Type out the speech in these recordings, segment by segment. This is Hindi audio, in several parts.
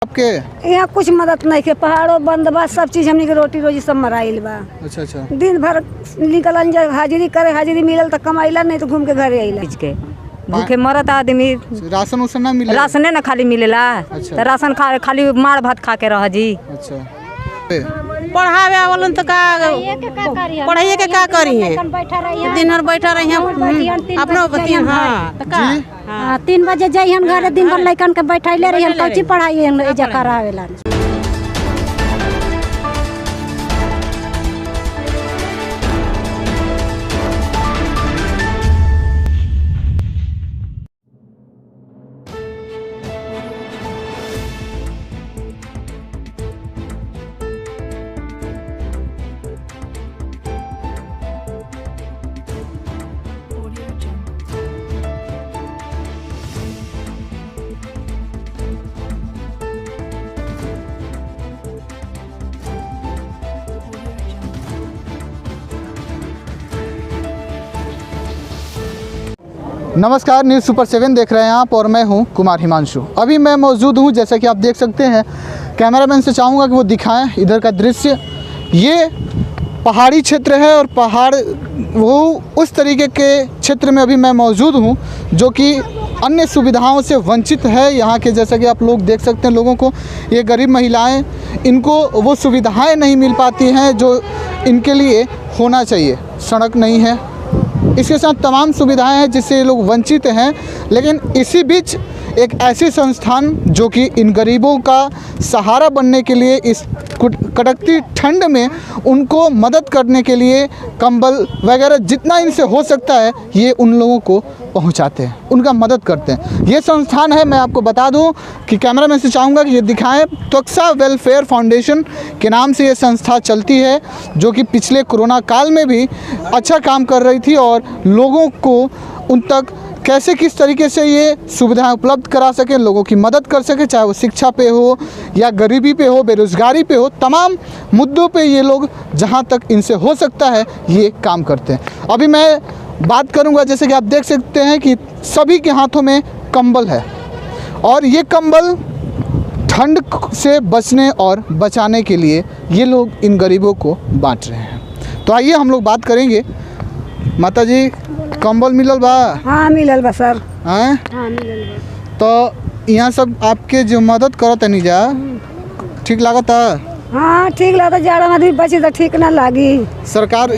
आपके यहाँ कुछ मदद नहीं के, पहाड़ों बंद बा, सब चीज हमनी के रोटी रोजी सब मराइल बा। अच्छा अच्छा। दिन भर निकलन जा, हाजिरी करे, हाजिरी मिलल तो कमाइला, नहीं तो घूम के घरे आइला। के भूखे मरत आदमी, राशन उसन ना मिले? राशने न खाली मिलेला। अच्छा। तो राशन खाली मार भात खा के रह जी। अच्छा। पढ़ावे आवलन तो का पढ़ाइए के का करी है, दिन भर बैठा रही हैं अपनो बतियन। हाँ तो का 3 बजे जाइहन घरे, दिन भर लइकन के बैठाइले रहियन, कौची पढ़ाइए एजा करावेला। नमस्कार, न्यूज़ सुपर 7 देख रहे हैं आप और मैं हूं कुमार हिमांशु। अभी मैं मौजूद हूं, जैसा कि आप देख सकते हैं, कैमरामैन से चाहूँगा कि वो दिखाएं इधर का दृश्य। ये पहाड़ी क्षेत्र है और पहाड़ वो उस तरीके के क्षेत्र में अभी मैं मौजूद हूं जो कि अन्य सुविधाओं से वंचित है। यहाँ के जैसा कि आप लोग देख सकते हैं, लोगों को, ये गरीब महिलाएं, इनको वो सुविधाएं नहीं मिल पाती हैं जो इनके लिए होना चाहिए। सड़क नहीं है, इसके साथ तमाम सुविधाएं हैं जिससे ये लोग वंचित हैं। लेकिन इसी बीच एक ऐसी संस्थान जो कि इन गरीबों का सहारा बनने के लिए इस कड़कती ठंड में उनको मदद करने के लिए कंबल वगैरह जितना इनसे हो सकता है ये उन लोगों को पहुंचाते हैं, उनका मदद करते हैं। ये संस्थान है, मैं आपको बता दूं कि कैमरामैन से चाहूँगा कि ये दिखाएं, त्वक्षा वेलफेयर फाउंडेशन के नाम से ये संस्था चलती है जो कि पिछले कोरोना काल में भी अच्छा काम कर रही थी और लोगों को उन तक कैसे किस तरीके से ये सुविधाएं उपलब्ध करा सके, लोगों की मदद कर सके, चाहे वो शिक्षा पे हो या गरीबी पे हो, बेरोज़गारी पे हो, तमाम मुद्दों पे ये लोग जहां तक इनसे हो सकता है ये काम करते हैं। अभी मैं बात करूंगा, जैसे कि आप देख सकते हैं कि सभी के हाथों में कंबल है और ये कंबल ठंड से बचने और बचाने के लिए ये लोग इन गरीबों को बाँट रहे हैं। तो आइए हम लोग बात करेंगे। माता जी, कंबल मिलल बा? हाँ मिलल बा सर। हाँ मिलल बा। तो यहाँ सब आपके जो मदद करत नहीं जा, ठीक लागता? हाँ ठीक लगता, जाड़ा में आदमी बची तो ठीक ना लागी। सरकार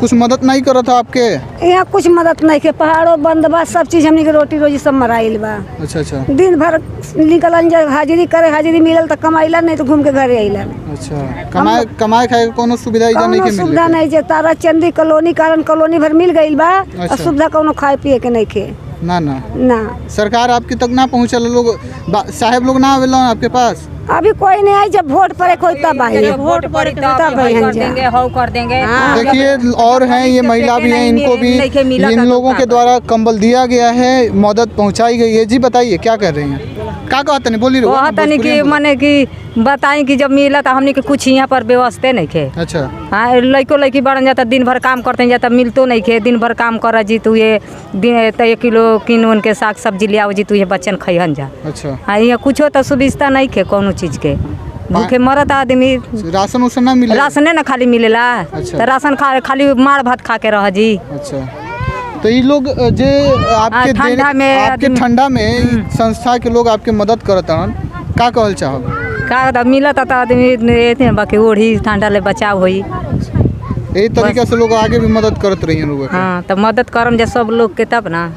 कुछ मदद नहीं करत है आपके? यहाँ कुछ मदद नहीं के, पहाड़ों बंद बा, सब चीज हमनी के रोटी रोजी सब मराइल बा। अच्छा अच्छा। दिन भर निकलन जा, हाजिरी करे, हाजिरी मिलल तो कमाइला, नहीं तो घूम के घरे आइला। अच्छा। कमाए खाए कोनो सुविधा इजा नहीं के मिले? सुविधा नहीं जे, तारा चंदी कॉलोनी कारण कॉलोनी भर मिल गई बा। अच्छा। सुविधा कोनो खाए पिए के नहीं के ना ना ना। सरकार आपके तक ना पहुँचल, लोग साहब लोग ना आवेला आपके पास? अभी कोई नहीं आई, जब वोट पड़े कोई तब आए। वोट पर तब कर देंगे, हौ कर देंगे। देखिए, और हैं ये महिला भी हैं, इनको भी इन लोगों के द्वारा कंबल दिया गया है, मदद पहुंचाई गई है। जी बताइए, क्या कर रही हैं? क्या कहते नहीं, बोली कहतनी कि मने कि बताई कि जब मिला तो हमने के कुछ यहाँ पर व्यवस्था नहीं खे। अच्छा। हाँ, लड़को लड़की बढ़न जाता, दिन भर काम करते जाता, मिलतो नहीं खे। दिन भर काम कर जी, तू ये दिन तो 1 किलो किन उन के साग सब्जी ले आओ जी, तू ये बच्चन खइहन जा। अच्छा। हाँ, यहाँ कुछ तो सुविधा नहीं खे कोनो चीज के। भूखे मरत आदमी, राशन उसन ना मिले? राशने न खाली मिलेला। अच्छा। तो राशन खाली मार भात खा के रह जी। अच्छा। तो ये लोग जे आपके ठंडा में संस्था के लोग आपके मदद करत हन, का कहल चाहब? का मिलत तो आदमी बाकी ओढ़ी ठंडा ले बचाव होई। यही तरीके से लोग आगे भी मदद करत रही हैं। हाँ, तो मदद करम जब सब लोग के तब ना।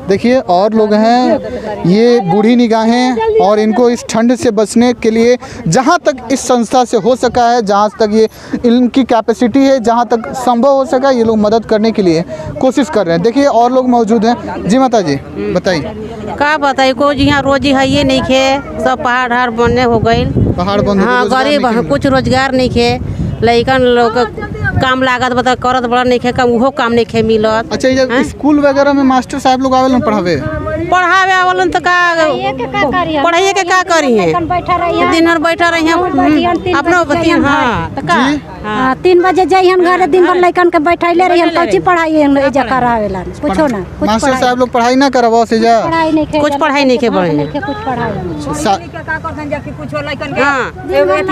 देखिए, और लोग हैं, ये बूढ़ी निगाहें, और इनको इस ठंड से बचने के लिए जहाँ तक इस संस्था से हो सका है, जहाँ तक ये इनकी कैपेसिटी है, जहाँ तक संभव हो सका, ये लोग मदद करने के लिए कोशिश कर रहे हैं। देखिए, और लोग मौजूद हैं। जी माता जी बताइए। का बताइए, कोई यहाँ रोजी है ये नहीं खे, सब पहाड़ हाड़ बनने हो गए, पहाड़ बंद। हाँ, गरीब कुछ रोजगार नहीं खे, लइकन लोग काम लागत बता करत बड़ा नहीं खे, काम उहो काम नहीं खे मिलत। अच्छा, ये स्कूल वगैरह में मास्टर साहब लोग आवेलन पढ़ावे? पढ़ावे आवलन तो का पढ़ाइए के का करी है दिन भर बैठा रही अपनो बतियन हाँ तो का हाँ 3 बजे जाइहन घरे दिन भर लइकन के बैठैले रहिहन कौची पढ़ाई एजा करावेला पूछो ना कुछ मास्टर साहब लोग पढ़ाई ना करवाओ से जा पढ़ाई नहीं के कुछ पढ़ाई नहीं के बढ़े कुछ पढ़ाई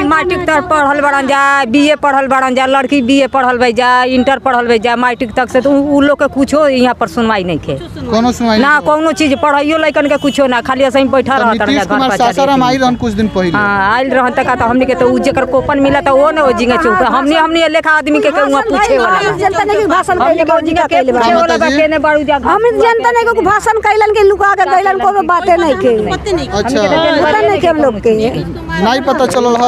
मैट्रिक तक पढ़ल बड़न जा बीए पढ़ल बड़न जा लड़की बीए पढ़ल बा जा इंटर पढ़ल बा जा मैट्रिक तक से तो उ लोग के कुछो यहाँ पर सुनवाई नहीं खे कोनो सुनाई ना कोनो चीज पढ़ाइयो लइकन के कुछो ना खाली ऐसे ही बैठा रहत नीतीश कुमार सासाराम आई रहन कुछ दिन पहले हाँ आइल रहन तक तो हमनी के तो उ जेकर कोपन मिला तो वो न जिंगे चौक हमनी लेखा आदमी के वहाँ पूछे वाला जनता ने के भाषण कैले बाबूजी का कैले बा हाँ, माताजी। केने बाड़ू जा हम जनता ने के भाषण कैलन के लुका के गइलन कोनो बातें नहीं के अच्छा पता नहीं के हम लोग के नहीं पता चलल ह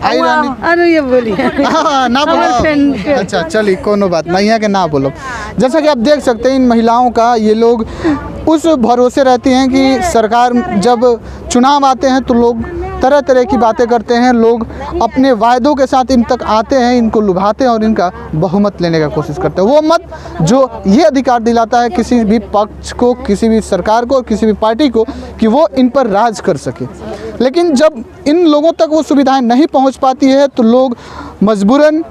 आई रानी अरे ये बोलिए हाँ, ना बोलो अच्छा चलिए कोनो बात नहीं है कि ना बोलो। जैसा कि आप देख सकते हैं इन महिलाओं का ये लोग उस भरोसे रहती हैं कि सरकार जब चुनाव आते हैं तो लोग तरह तरह की बातें करते हैं, लोग अपने वायदों के साथ इन तक आते हैं, इनको लुभाते हैं और इनका बहुमत लेने का कोशिश करते हैं। वो मत जो ये अधिकार दिलाता है किसी भी पक्ष को, किसी भी सरकार को और किसी भी पार्टी को कि वो इन पर राज कर सके। लेकिन जब इन लोगों तक वो सुविधाएं नहीं पहुंच पाती है तो लोग मजबूरन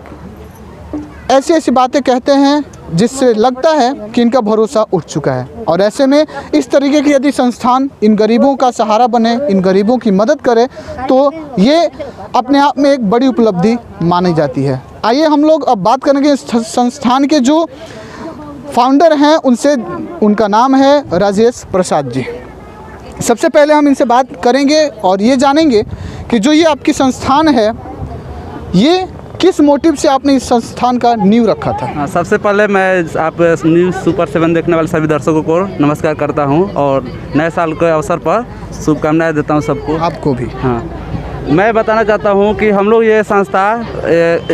ऐसी ऐसी बातें कहते हैं जिससे लगता है कि इनका भरोसा उठ चुका है। और ऐसे में इस तरीके की यदि संस्थान इन गरीबों का सहारा बने, इन गरीबों की मदद करे तो ये अपने आप में एक बड़ी उपलब्धि मानी जाती है। आइए हम लोग अब बात करेंगे इस संस्थान के जो फाउंडर हैं उनसे। उनका नाम है राजेश प्रसाद जी। सबसे पहले हम इनसे बात करेंगे और ये जानेंगे कि जो ये आपकी संस्थान है ये किस मोटिव से आपने इस संस्थान का नींव रखा था। सबसे पहले मैं आप न्यूज़ सुपर 7 देखने वाले सभी दर्शकों को नमस्कार करता हूं और नए साल के अवसर पर शुभकामनाएं देता हूं सबको। आपको भी। हाँ, मैं बताना चाहता हूं कि हम लोग ये संस्था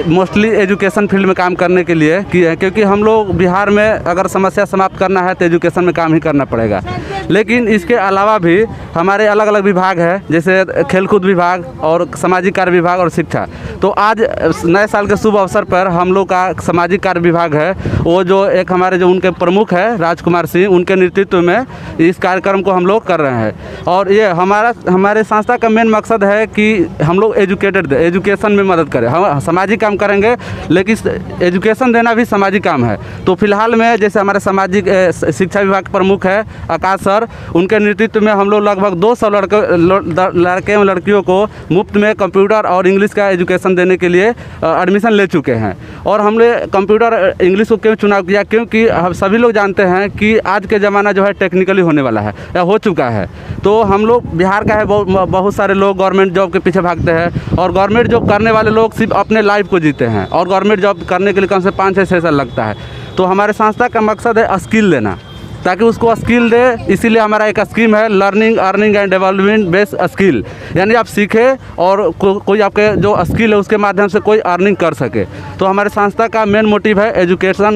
मोस्टली एजुकेशन फील्ड में काम करने के लिए की है, क्योंकि हम लोग बिहार में अगर समस्या समाप्त करना है तो एजुकेशन में काम ही करना पड़ेगा। लेकिन इसके अलावा भी हमारे अलग अलग विभाग है, जैसे खेलकूद विभाग और सामाजिक कार्य विभाग और शिक्षा। तो आज नए साल के शुभ अवसर पर हम लोग का सामाजिक कार्य विभाग है, वो जो एक हमारे जो उनके प्रमुख है राजकुमार सिंह, उनके नेतृत्व में इस कार्यक्रम को हम लोग कर रहे हैं। और ये हमारे संस्था का मेन मकसद है कि हम लोग एजुकेशन में मदद करें। हम सामाजिक काम करेंगे लेकिन एजुकेशन देना भी सामाजिक काम है। तो फिलहाल में जैसे हमारे सामाजिक शिक्षा विभाग के प्रमुख है आकाश सर, उनके नेतृत्व में हम लोग लगभग 200 लड़के एवं लड़कियों को मुफ्त में कंप्यूटर और इंग्लिश का एजुकेशन देने के लिए एडमिशन ले चुके हैं। और हमने कंप्यूटर इंग्लिश को क्यों चुनाव किया, क्योंकि हम सभी लोग जानते हैं कि आज के ज़माना जो है टेक्निकली होने वाला है या हो चुका है। तो हम लोग बिहार का है बहुत सारे लोग गवर्नमेंट जॉब के पीछे भागते हैं और गवर्नमेंट जॉब करने वाले लोग सिर्फ अपने लाइफ को जीते हैं और गवर्नमेंट जॉब करने के लिए कम से 5-6 साल लगता है। तो हमारे संस्था का मकसद है स्किल देना, ताकि उसको स्किल दे। इसीलिए हमारा एक स्कीम है learning earning and development based skill, यानी आप सीखें और कोई आपके जो स्किल है उसके माध्यम से कोई अर्निंग कर सके। तो हमारे संस्था का मेन मोटिव है एजुकेशन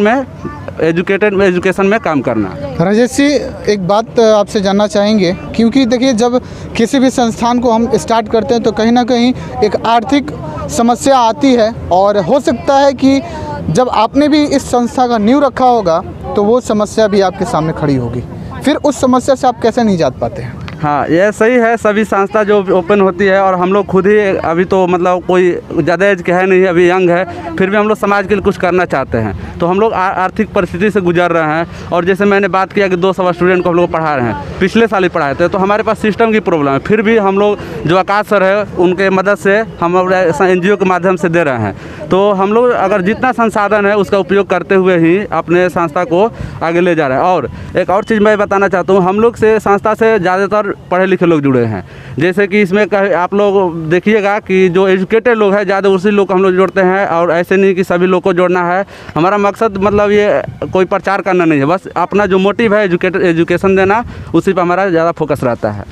में काम करना। राजेश जी, एक बात आपसे जानना चाहेंगे, क्योंकि देखिए जब किसी भी संस्थान को हम स्टार्ट करते हैं तो कहीं ना कहीं एक आर्थिक समस्या आती है और हो सकता है कि जब आपने भी इस संस्था का नींव रखा होगा तो वो समस्या भी आपके सामने खड़ी होगी, फिर उस समस्या से आप कैसे निजात पाते हैं? हाँ, ये सही है। सभी संस्था जो ओपन होती है और हम लोग खुद ही अभी तो मतलब कोई ज़्यादा एज के है नहीं, अभी यंग है, फिर भी हम लोग समाज के लिए कुछ करना चाहते हैं। तो हम लोग आर्थिक परिस्थिति से गुजर रहे हैं। और जैसे मैंने बात किया कि 200 स्टूडेंट को हम लोग पढ़ा रहे हैं, पिछले साल ही पढ़ाए थे। तो हमारे पास सिस्टम की प्रॉब्लम है, फिर भी हम लोग जो आकाश सर है उनके मदद से हम NGO के माध्यम से दे रहे हैं। तो हम लोग अगर जितना संसाधन है उसका उपयोग करते हुए ही अपने संस्था को आगे ले जा रहे हैं। और एक और चीज़ मैं बताना चाहता हूँ, हम लोग से संस्था से ज़्यादातर पढ़े लिखे लोग जुड़े हैं। जैसे कि इसमें आप लोग देखिएगा कि जो एजुकेटेड लोग हैं ज़्यादा उसी लोग हम लोग जोड़ते हैं, और ऐसे नहीं कि सभी लोग को जोड़ना है। हमारा मकसद मतलब ये कोई प्रचार करना नहीं है, बस अपना जो मोटिव है एजुकेशन देना, उसी पर हमारा ज़्यादा फोकस रहता है।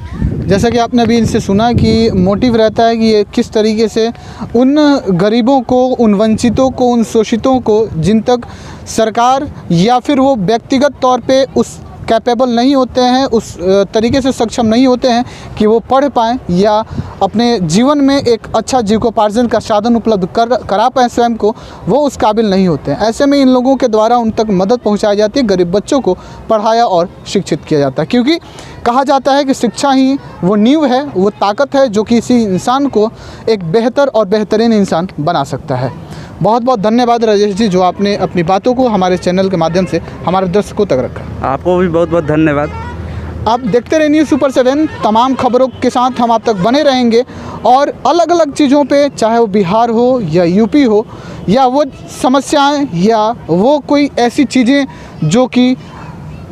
जैसा कि आपने अभी इनसे सुना कि मोटिव रहता है कि ये किस तरीके से उन गरीबों को, उन वंचितों को, उन शोषितों को जिन तक सरकार या फिर वो व्यक्तिगत तौर पे उस कैपेबल नहीं होते हैं, उस तरीके से सक्षम नहीं होते हैं कि वो पढ़ पाएँ या अपने जीवन में एक अच्छा जीविकोपार्जन का साधन उपलब्ध करा पाएँ स्वयं को, वो उस काबिल नहीं होते हैं। ऐसे में इन लोगों के द्वारा उन तक मदद पहुंचाई जाती है, गरीब बच्चों को पढ़ाया और शिक्षित किया जाता है, क्योंकि कहा जाता है कि शिक्षा ही वो नींव है, वो ताकत है जो किसी इंसान को एक बेहतर और बेहतरीन इंसान बना सकता है। बहुत बहुत धन्यवाद राजेश जी, जो आपने अपनी बातों को हमारे चैनल के माध्यम से हमारे दर्शकों तक रखा। आपको भी बहुत बहुत धन्यवाद। आप देखते रहिए न्यूज़ सुपर 7, तमाम खबरों के साथ हम आप तक बने रहेंगे और अलग अलग चीज़ों पे, चाहे वो बिहार हो या यूपी हो, या वो समस्याएं या वो कोई ऐसी चीज़ें जो कि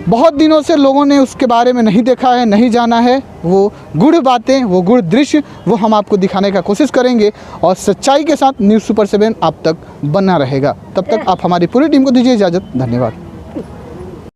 बहुत दिनों से लोगों ने उसके बारे में नहीं देखा है, नहीं जाना है, वो गुड़ बातें, वो गुड़ दृश्य, वो हम आपको दिखाने का कोशिश करेंगे और सच्चाई के साथ न्यूज़ सुपर 7 आप तक बना रहेगा। तब तक आप हमारी पूरी टीम को दीजिए इजाज़त। धन्यवाद।